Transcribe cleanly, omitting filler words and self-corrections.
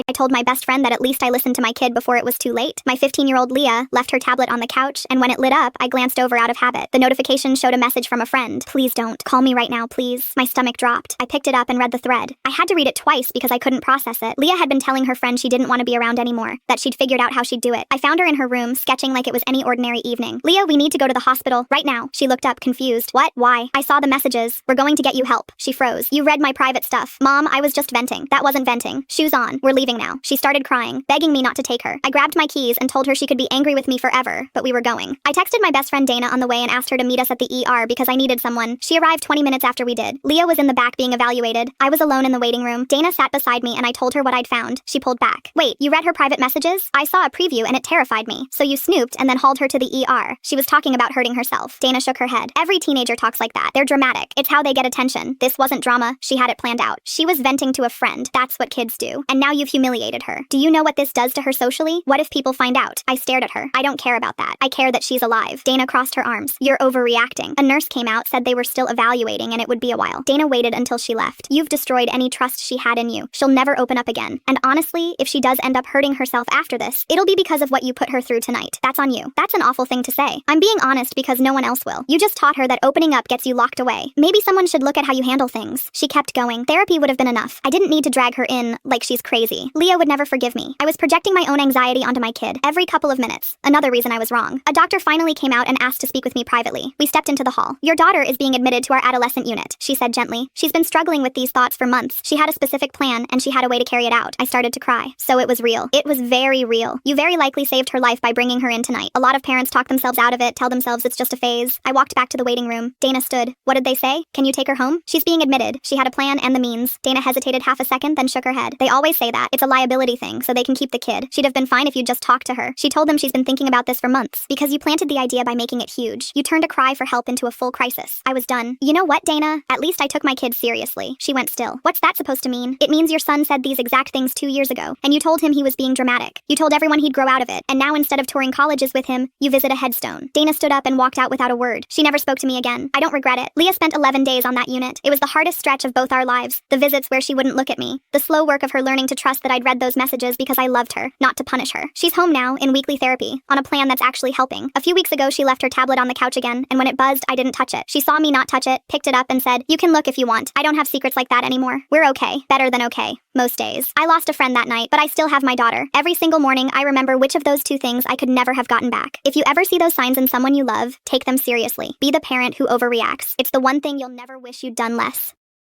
I told my best friend that at least I listened to my kid before it was too late. My 15-year-old Leah left her tablet on the couch, and when it lit up, I glanced over out of habit. The notification showed a message from a friend. Please don't. Call me right now, please. My stomach dropped. I picked it up and read the thread. I had to read it twice because I couldn't process it. Leah had been telling her friend she didn't want to be around anymore, that she'd figured out how she'd do it. I found her in her room, sketching like it was any ordinary evening. Leah, we need to go to the hospital right now. She looked up, confused. What? Why? I saw the messages. We're going to get you help. She froze. You read my private stuff. Mom, I was just venting. That wasn't venting. Shoes on. We're leaving now. She started crying, begging me not to take her. I grabbed my keys and told her she could be angry with me forever, but we were going. I texted my best friend Dana on the way and asked her to meet us at the ER because I needed someone. She arrived 20 minutes after we did. Leah was in the back being evaluated. I was alone in the waiting room. Dana sat beside me and I told her what I'd found. She pulled back. Wait, you read her private messages? I saw a preview and it terrified me. So you snooped and then hauled her to the ER. She was talking about hurting herself. Dana shook her head. Every teenager talks like that. They're dramatic. It's how they get attention. This wasn't drama. She had it planned out. She was venting to a friend. That's what kids do. And now you've humiliated her. Do you know what this does to her socially? What if people find out? I stared at her. I don't care about that. I care that she's alive. Dana crossed her arms. You're overreacting. A nurse came out, said they were still evaluating and it would be a while. Dana waited until she left. You've destroyed any trust she had in you. She'll never open up again. And honestly, if she does end up hurting herself after this, it'll be because of what you put her through tonight. That's on you. That's an awful thing to say. I'm being honest because no one else will. You just taught her that opening up gets you locked away. Maybe someone should look at how you handle things. She kept going. Therapy would have been enough. I didn't need to drag her in like she's crazy. Leah would never forgive me. I was projecting my own anxiety onto my kid every couple of minutes. Another reason I was wrong. A doctor finally came out and asked to speak with me privately. We stepped into the hall. Your daughter is being admitted to our adolescent unit, she said gently. She's been struggling with these thoughts for months. She had a specific plan and she had a way to carry it out. I started to cry. So it was real. It was very real. You very likely saved her life by bringing her in tonight. A lot of parents talk themselves out of it, tell themselves it's just a phase. I walked back to the waiting room. Dana stood. What did they say? Can you take her home? She's being admitted. She had a plan and the means. Dana hesitated half a second, then shook her head. They always say that. It's a liability thing, so they can keep the kid. She'd have been fine if you'd just talked to her. She told them she's been thinking about this for months. Because you planted the idea by making it huge. You turned a cry for help into a full crisis. I was done. You know what, Dana? At least I took my kid seriously. She went still. What's that supposed to mean? It means your son said these exact things 2 years ago, and you told him he was being dramatic. You told everyone he'd grow out of it, and now instead of touring colleges with him, you visit a headstone. Dana stood up and walked out without a word. She never spoke to me again. I don't regret it. Leah spent 11 days on that unit. It was the hardest stretch of both our lives. The visits where she wouldn't look at me. The slow work of her learning to trust that I'd read those messages because I loved her, not to punish her. She's home now, in weekly therapy, on a plan that's actually helping. A few weeks ago, she left her tablet on the couch again, and when it buzzed, I didn't touch it. She saw me not touch it, picked it up, and said, "You can look if you want. I don't have secrets like that anymore. We're okay. Better than okay. Most days." I lost a friend that night, but I still have my daughter. Every single morning, I remember which of those two things I could never have gotten back. If you ever see those signs in someone you love, take them seriously. Be the parent who overreacts. It's the one thing you'll never wish you'd done less.